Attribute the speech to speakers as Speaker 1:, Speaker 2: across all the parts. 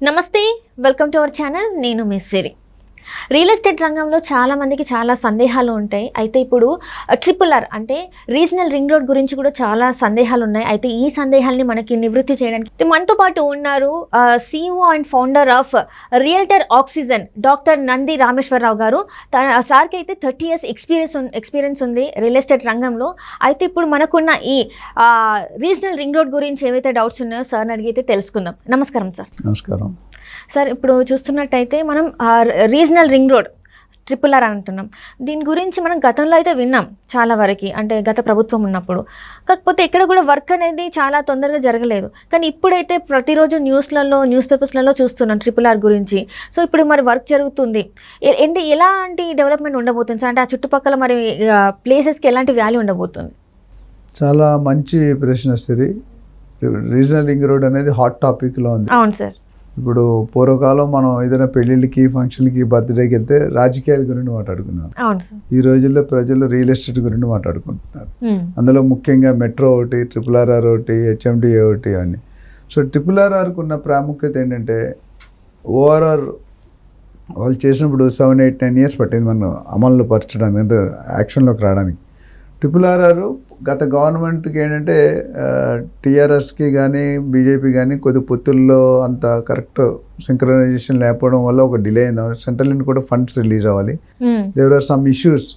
Speaker 1: నమస్తే, welcome to our channel. నేను miss సిరి. Real estate రంగంలో చాలామందికి చాలా సందేహాలు ఉంటాయి. అయితే ఇప్పుడు RRR అంటే రీజనల్ రింగ్ రోడ్ గురించి కూడా చాలా సందేహాలు ఉన్నాయి. అయితే ఈ సందేహాల్ని మనకి నివృత్తి చేయడానికి మనతో పాటు ఉన్నారు CEO and founder of realtor oxygen doctor Nandi Rameshwar Rao గారు. సార్కి అయితే 30 years ఎక్స్పీరియన్స్ ఉంది రియల్ ఎస్టేట్ రంగంలో. అయితే ఇప్పుడు మనకున్న ఈ రీజనల్ రింగ్ రోడ్ గురించి ఏవైతే డౌట్స్ ఉన్నాయో సార్ని అడిగితే తెలుసుకుందాం. నమస్కారం సార్.
Speaker 2: నమస్కారం
Speaker 1: సార్. ఇప్పుడు చూస్తున్నట్టయితే మనం రీజనల్ రింగ్ రోడ్ RRR అంటున్నాం. దీని గురించి మనం గతంలో అయితే విన్నాం చాలా వరకు, అంటే గత ప్రభుత్వం ఉన్నప్పుడు. కాకపోతే ఇక్కడ కూడా వర్క్ అనేది చాలా తొందరగా జరగలేదు. కానీ ఇప్పుడైతే ప్రతిరోజు న్యూస్ పేపర్స్లలో చూస్తున్నాం RRR గురించి. సో ఇప్పుడు మరి వర్క్ జరుగుతుంది. ఎలాంటి డెవలప్మెంట్ ఉండబోతుంది సార్? అంటే ఆ చుట్టుపక్కల మరి ప్లేసెస్కి ఎలాంటి వాల్యూ ఉండబోతుంది?
Speaker 2: చాలా మంచి ప్రశ్న సిరి. రీజనల్ రింగ్ రోడ్ అనేది హాట్ టాపిక్లో ఉంది.
Speaker 1: అవును సార్.
Speaker 2: ఇప్పుడు పూర్వకాలం మనం ఏదైనా పెళ్ళిళ్ళకి, ఫంక్షన్లకి, బర్త్డేకి వెళ్తే రాజకీయాల గురించి మాట్లాడుకున్నాం.
Speaker 1: అవును సార్.
Speaker 2: ఈ రోజుల్లో ప్రజలు రియల్ ఎస్టేట్ గురించి మాట్లాడుకుంటున్నారు. అందులో ముఖ్యంగా మెట్రో ఒకటి, RRR ఒకటి, HMDA ఒకటి అని. సో RRRకు ఉన్న ప్రాముఖ్యత ఏంటంటే, ఓఆర్ఆర్ వాళ్ళు చేసినప్పుడు 7, 8, 9 years పట్టింది మనం అమల్లో పరచడానికి, అంటే యాక్షన్లోకి రావడానికి. RRR గత గవర్నమెంట్కి ఏంటంటే టీఆర్ఎస్కి కానీ బీజేపీ కానీ కొద్ది పొత్తుల్లో అంత కరెక్ట్ సింక్రనైజేషన్ లేకపోవడం వల్ల ఒక డిలే అయింది. సెంట్రల్ నుండి కూడా ఫండ్స్ రిలీజ్ అవ్వాలి. దేర్ ఆర్ సమ్ ఇష్యూస్,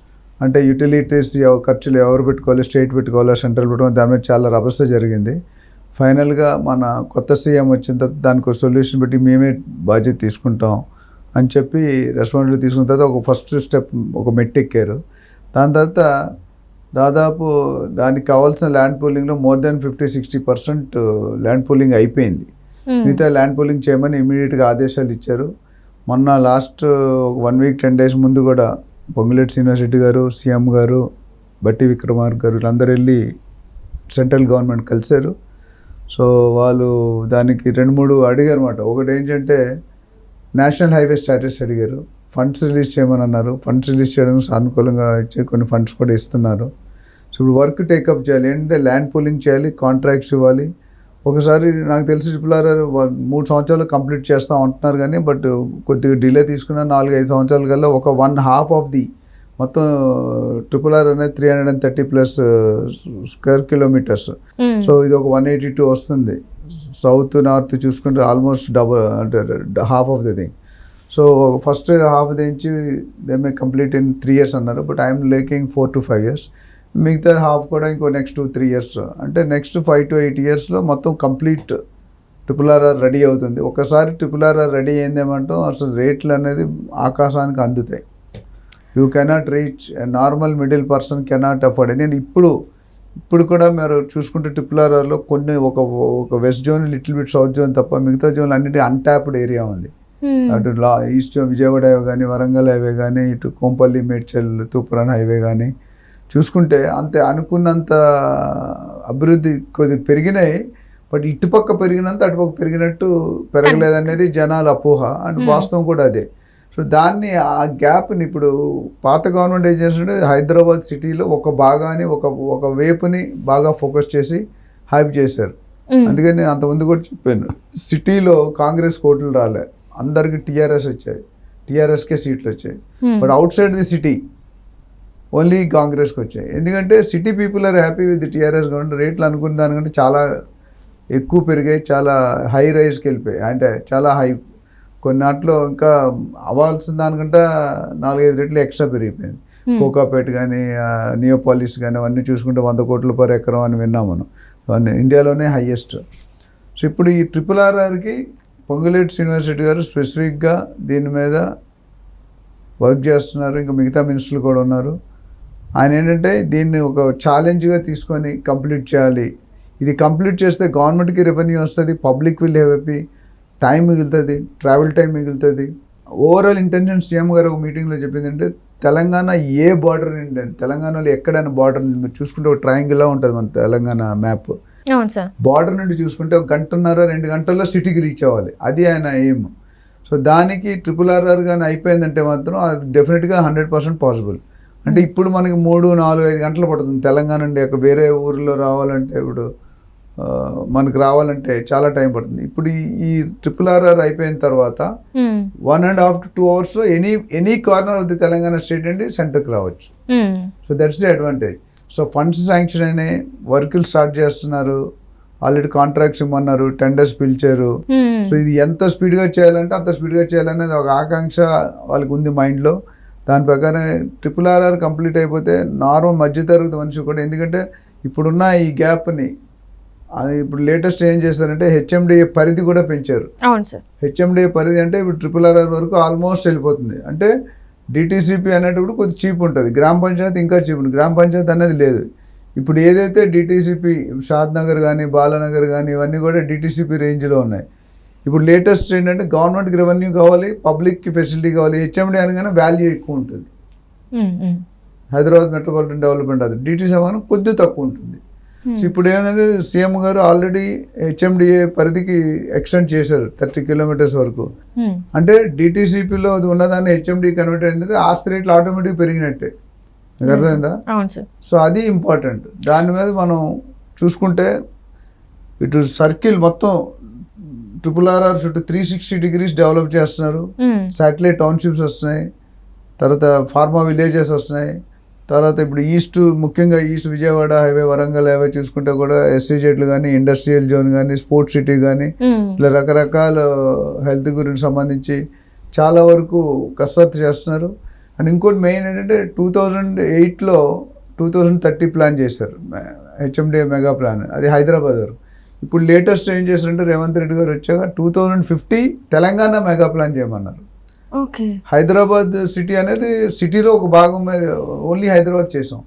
Speaker 2: అంటే యూటిలిటీస్ ఖర్చులు ఎవరు పెట్టుకోవాలి, స్టేట్ పెట్టుకోవాలి, సెంట్రల్ పెట్టుకోవాలి, దాని మీద చాలా రభస జరిగింది. ఫైనల్గా మన కొత్త సీఎం వచ్చిన తర్వాత దానికి ఒక సొల్యూషన్ పెట్టి మేమే బాధ్యత తీసుకుంటాం అని చెప్పి రెస్పాన్సిబిలిటీ తీసుకున్న తర్వాత ఒక ఫస్ట్ స్టెప్, ఒక మెట్టు ఎక్కారు. దాని తర్వాత దాదాపు దానికి కావాల్సిన ల్యాండ్ పూలింగ్లో మోర్ దెన్ 50-60% ల్యాండ్ పూలింగ్ అయిపోయింది. మిగతా ల్యాండ్ పూలింగ్ చేయమని ఇమీడియట్గా ఆదేశాలు ఇచ్చారు. మొన్న లాస్ట్ 1 week 10 days ముందు కూడా పొంగులేటి శ్రీనివాసరెడ్డి గారు, సీఎం గారు, బట్టి విక్రమార్క గారు వీళ్ళందరూ వెళ్ళి సెంట్రల్ గవర్నమెంట్ కలిశారు. సో వాళ్ళు దానికి 2-3 అడిగారు అన్నమాట. ఒకటి ఏంటంటే నేషనల్ హైవే స్టాటస్ అడిగారు, ఫండ్స్ రిలీజ్ చేయమని అన్నారు. ఫండ్స్ రిలీజ్ చేయడానికి సానుకూలంగా ఇచ్చే కొన్ని ఫండ్స్ కూడా ఇస్తున్నారు. సో ఇప్పుడు వర్క్ టేకప్ చేయాలి. ఏంటంటే ల్యాండ్ పూలింగ్ చేయాలి, కాంట్రాక్ట్స్ ఇవ్వాలి. ఒకసారి నాకు తెలిసి RRR 3 సంవత్సరాలు కంప్లీట్ చేస్తూ ఉంటున్నారు, కానీ బట్ కొద్దిగా డిలే తీసుకున్న 4-5 సంవత్సరాల కల్లా ఒక 1/2 ఆఫ్ ది మొత్తం RRR అనేది 330+ square kilometers. సో ఇది ఒక 182 వస్తుంది. సౌత్ నార్త్ చూసుకుంటే ఆల్మోస్ట్ డబుల్, అంటే half of the thing. So first half నుంచి they may complete in 3 years అన్నారు, but I'm taking 4 to 5 years. మిగతా హాఫ్ కూడా ఇంకో నెక్స్ట్ 2-3 years, అంటే నెక్స్ట్ 5 to 8 yearsలో మొత్తం కంప్లీట్ RRR రెడీ అవుతుంది. ఒకసారి RRR రెడీ అయిందేమంటాం, అసలు రేట్లు అనేది ఆకాశానికి అందుతాయి. You cannot reach, normal middle person cannot afford. ఎందుకంటే ఇప్పుడు కూడా మీరు చూసుకుంటే RRRలో కొన్ని ఒక west zone, little bit south zone తప్ప మిగతా జోన్లు అన్నిటి అన్ట్యాప్డ్ ఏరియా ఉంది. అటు ఈస్ట్ విజయవాడ హైవే కానీ, వరంగల్ హైవే కానీ, ఇటు కోంపల్లి, మేడ్చల్, తూప్రాన్ హైవే కానీ చూసుకుంటే అంతే అనుకున్నంత అభివృద్ధి కొద్ది పెరిగినాయి, బట్ ఇటుపక్క పెరిగినంత అటుపక్క పెరిగినట్టు పెరగలేదనేది జనాల అపోహ, అండ్ వాస్తవం కూడా అదే. సో దాన్ని, ఆ గ్యాప్ని ఇప్పుడు పాత గవర్నమెంట్ ఏం చేస్తుంటే హైదరాబాద్ సిటీలో ఒక భాగాన్ని, ఒక వైపుని బాగా ఫోకస్ చేసి హైప్ చేశారు. అందుకని నేను అంతకుముందు కూడా చెప్పాను, సిటీలో కాంగ్రెస్ కోట్లు రాలే, అందరికి టీఆర్ఎస్ వచ్చాయి, టీఆర్ఎస్కే సీట్లు వచ్చాయి. But outside the city only కాంగ్రెస్కి వచ్చాయి. ఎందుకంటే city people are happy with TRS government. రేట్లు అనుకున్న దానికంటే చాలా ఎక్కువ పెరిగాయి, చాలా హై రైజ్కి వెళ్ళిపోయాయి, అంటే చాలా హై. కొన్నాట్లో ఇంకా అవ్వాల్సిన దానికంటే 4-5 రెట్లు ఎక్స్ట్రా పెరిగిపోయింది. కోకాపేట్ కానీ, నియోపాలిస్ కానీ అవన్నీ చూసుకుంటే 100 కోట్ల per ఎకరం అని విన్నాం మనం. అవన్నీ ఇండియాలోనే హైయెస్ట్. సో ఇప్పుడు ఈ RRRకి పొంగులేటి శ్రీనివాసరెడ్డి గారు స్పెసిఫిక్గా దీని మీద వర్క్ చేస్తున్నారు. ఇంకా మిగతా మినిస్టర్లు కూడా ఉన్నారు. ఆయన ఏంటంటే దీన్ని ఒక ఛాలెంజ్గా తీసుకొని కంప్లీట్ చేయాలి. ఇది కంప్లీట్ చేస్తే గవర్నమెంట్కి రెవెన్యూ వస్తుంది, పబ్లిక్ విల్ హ్యాపీ, టైం మిగులుతుంది, ట్రావెల్ టైం మిగులుతుంది. ఓవరాల్ ఇంటెన్షన్ సీఎం గారు ఒక మీటింగ్లో చెప్పిందంటే, తెలంగాణ ఏ బార్డర్ నుండి, తెలంగాణలో ఎక్కడైనా బార్డర్ నుండి మీరు చూసుకుంటే ఒక ట్రయాంగిల్లా ఉంటుంది మన తెలంగాణ మ్యాప్. బార్డర్ నుండి చూసుకుంటే 1.5-2 గంటల్లో సిటీకి రీచ్ అవ్వాలి, అది ఆయన ఎయిమ్. సో దానికి RRR కానీ అయిపోయిందంటే మాత్రం అది డెఫినెట్గా 100% పాసిబుల్. అంటే ఇప్పుడు మనకి 3-4-5 గంటలు పడుతుంది తెలంగాణ నుండి అక్కడ వేరే ఊరిలో రావాలంటే. ఇప్పుడు మనకు రావాలంటే చాలా టైం పడుతుంది. ఇప్పుడు ఈ RRR అయిపోయిన తర్వాత 1.5 to 2 hours any corner of the Telangana state అండి సెంటర్కి రావచ్చు. So that's the advantage. So funds sanction అయినాయి, వర్కులు స్టార్ట్ చేస్తున్నారు, ఆల్రెడీ కాంట్రాక్ట్స్ ఇమ్మన్నారు, టెండర్స్ పిలిచారు. సో ఇది ఎంత స్పీడ్గా చేయాలంటే అంత స్పీడ్గా చేయాలనేది ఒక ఆకాంక్ష వాళ్ళకి ఉంది మైండ్లో. దాని ప్రకారం RRR కంప్లీట్ అయిపోతే నార్మల్ మధ్యతరగతి మనిషి కూడా, ఎందుకంటే ఇప్పుడున్న ఈ గ్యాప్ని ఇప్పుడు లేటెస్ట్ ఏం చేశారంటే HMDA పరిధి కూడా పెంచారు.
Speaker 1: అవును సార్.
Speaker 2: HMDA పరిధి అంటే ఇప్పుడు RRR వరకు ఆల్మోస్ట్ వెళ్ళిపోతుంది. అంటే DTCP అనేటప్పుడు కొద్దిగా చీప్ ఉంటుంది, గ్రామ పంచాయతీ ఇంకా చీప్ ఉంటుంది. గ్రామ పంచాయతీ అనేది లేదు. ఇప్పుడు ఏదైతే DTCP షాద్ నగర్ కానీ బాలానగర్ కానీ ఇవన్నీ కూడా DTCP రేంజ్లో ఉన్నాయి. ఇప్పుడు లేటెస్ట్ ఏంటంటే గవర్నమెంట్కి రెవెన్యూ కావాలి, పబ్లిక్కి ఫెసిలిటీ కావాలి. HMDA అనగానే వాల్యూ ఎక్కువ ఉంటుంది. హైదరాబాద్ మెట్రోపాలిటన్ డెవలప్మెంట్ అది DTCP అనగానే కొద్దిగా తక్కువ ఉంటుంది. సో ఇప్పుడు ఏంటంటే సీఎం గారు ఆల్రెడీ HMDA పరిధికి ఎక్స్టెండ్ చేశారు 30 kilometers వరకు. అంటే DTCPలో అది ఉన్నదాన్ని HMD కన్వర్ట్ అయిందంటే ఆస్తి రేట్లు ఆటోమేటిక్ పెరిగినట్టే. మీకు అర్థమైందా? సో అది ఇంపార్టెంట్. దాని మీద మనం చూసుకుంటే ఇటు సర్కిల్ మొత్తం RRR చుట్టూ 360 degrees డెవలప్ చేస్తున్నారు. శాటిలైట్ టౌన్షిప్స్ వస్తున్నాయి, తర్వాత ఫార్మా విలేజెస్ వస్తున్నాయి, తర్వాత ఇప్పుడు ముఖ్యంగా east Vijayawada highway, Warangal highway చూసుకుంటే కూడా SEZలు కానీ, ఇండస్ట్రియల్ జోన్ కానీ, స్పోర్ట్స్ సిటీ కానీ, ఇలా రకరకాల హెల్త్ గురించి సంబంధించి చాలా వరకు కసరత్తు చేస్తున్నారు. అండ్ ఇంకోటి మెయిన్ ఏంటంటే 2008లో 2030 ప్లాన్ చేశారు, HMDA మెగా ప్లాన్, అది హైదరాబాద్ వరకు. ఇప్పుడు లేటెస్ట్ ఏం చేశారంటే రేవంత్ రెడ్డి గారు వచ్చాక 2050 తెలంగాణ మెగా ప్లాన్ చేయమన్నారు. హైదరాబాద్ సిటీ అనేది సిటీలో ఒక భాగం మీద ఓన్లీ హైదరాబాద్ చేసాం.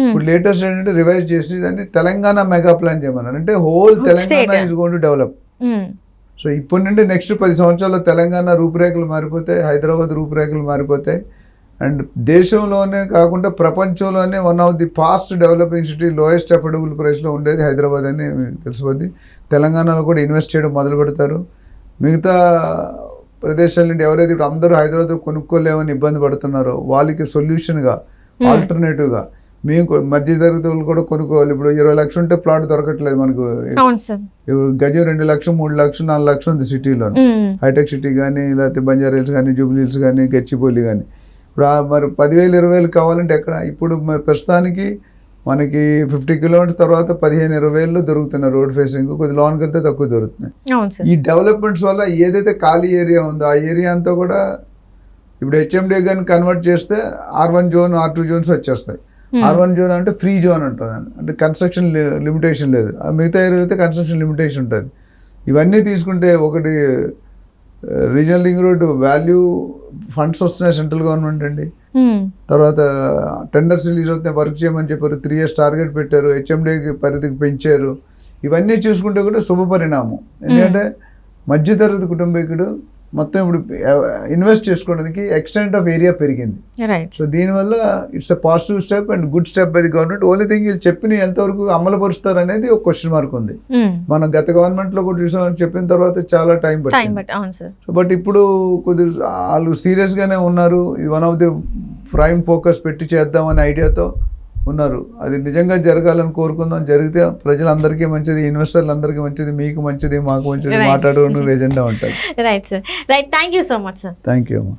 Speaker 2: ఇప్పుడు లేటెస్ట్ ఏంటంటే రివైజ్ చేసి దాన్ని తెలంగాణ మెగా ప్లాన్ చేయమన్నారు. అంటే whole Telangana is going to develop. So ఇప్పటి నుండి నెక్స్ట్ 10 సంవత్సరాల్లో తెలంగాణ రూపురేఖలు మారిపోతాయి, హైదరాబాద్ రూపురేఖలు మారిపోతాయి. అండ్ దేశంలోనే కాకుండా ప్రపంచంలోనే one of the fast developing city, lowest affordable ప్రైస్లో ఉండేది హైదరాబాద్ అని తెలిసిపోద్ది. తెలంగాణలో కూడా ఇన్వెస్ట్ చేయడం మొదలు పెడతారు. మిగతా ప్రదేశాల నుండి ఎవరైతే ఇప్పుడు అందరూ హైదరాబాద్ కొనుక్కోలేమని ఇబ్బంది పడుతున్నారో వాళ్ళకి సొల్యూషన్గా, ఆల్టర్నేటివ్గా మేము మధ్యతరగతి వాళ్ళు కూడా కొనుక్కోవాలి. ఇప్పుడు 20 లక్షలు ఉంటే ప్లాట్ దొరకట్లేదు మనకు. ఇప్పుడు గజం 2 లక్షలు, 3 లక్షలు, 4 లక్షలు ఉంది సిటీలో. హైటెక్ సిటీ కానీ, లేకపోతే బంజారా హిల్స్ కానీ, జూబ్లీ హిల్స్ కానీ, గచ్చిబౌలి కానీ. ఇప్పుడు మరి 10,000, 20,000 కావాలంటే ఎక్కడ? ఇప్పుడు ప్రస్తుతానికి మనకి 50 kilometers తర్వాత 15-20,000 దొరుకుతున్నాయి రోడ్ ఫేసింగ్. కొద్ది లోన్కి వెళ్తే తక్కువ దొరుకుతున్నాయి. ఈ డెవలప్మెంట్స్ వల్ల ఏదైతే ఖాళీ ఏరియా ఉందో ఆ ఏరియా అంతా కూడా ఇప్పుడు HMDA కానీ కన్వర్ట్ చేస్తే R1 జోన్, R2 జోన్స్ వచ్చేస్తాయి. R1 జోన్ అంటే ఫ్రీ జోన్ ఉంటుంది, అంటే కన్స్ట్రక్షన్ లిమిటేషన్ లేదు. మిగతా ఏరియా అయితే కన్స్ట్రక్షన్ లిమిటేషన్ ఉంటుంది. ఇవన్నీ తీసుకుంటే ఒకటి regional ring road value funds వస్తున్నాయి సెంట్రల్ గవర్నమెంట్ అండి. తర్వాత టెండర్స్ రిలీజ్ అవుతున్నాయి, వర్క్ చేయమని చెప్పారు, 3 years టార్గెట్ పెట్టారు, HMDA పరిధికి పెంచారు. ఇవన్నీ చూసుకుంటే కూడా శుభ పరిణామం. ఎందుకంటే మధ్యతరగతి కుటుంబీకుడు మొత్తం ఇప్పుడు ఇన్వెస్ట్ చేసుకోవడానికి ఎక్స్టెంట్ ఆఫ్ ఏరియా పెరిగింది. సో దీనివల్ల it's a positive step and good step by the government. Only thing వీళ్ళు చెప్పిన ఎంతవరకు అమలు పరుస్తారు అనేది ఒక క్వశ్చన్ మార్క్ ఉంది. మనం గత గవర్నమెంట్ లో కూడా చూసామని చెప్పిన తర్వాత చాలా టైం పట్టింది. బట్ ఇప్పుడు కొద్దిగా వాళ్ళు సీరియస్ గానే ఉన్నారు. ఇది one of the prime focus పెట్టి చేద్దామనే ఐడియాతో ఉన్నారు. అది నిజంగా జరగాలని కోరుకుందాం. జరిగితే ప్రజలందరికీ మంచిది, ఇన్వెస్టర్లందరికీ మంచిది, మీకు మంచిది, మాకు మంచిది, మాట్లాడుకునే ఎజెండా ఉంటుంది.
Speaker 1: Right sir, right. Thank you so much sir.
Speaker 2: Thank you అమ్మా.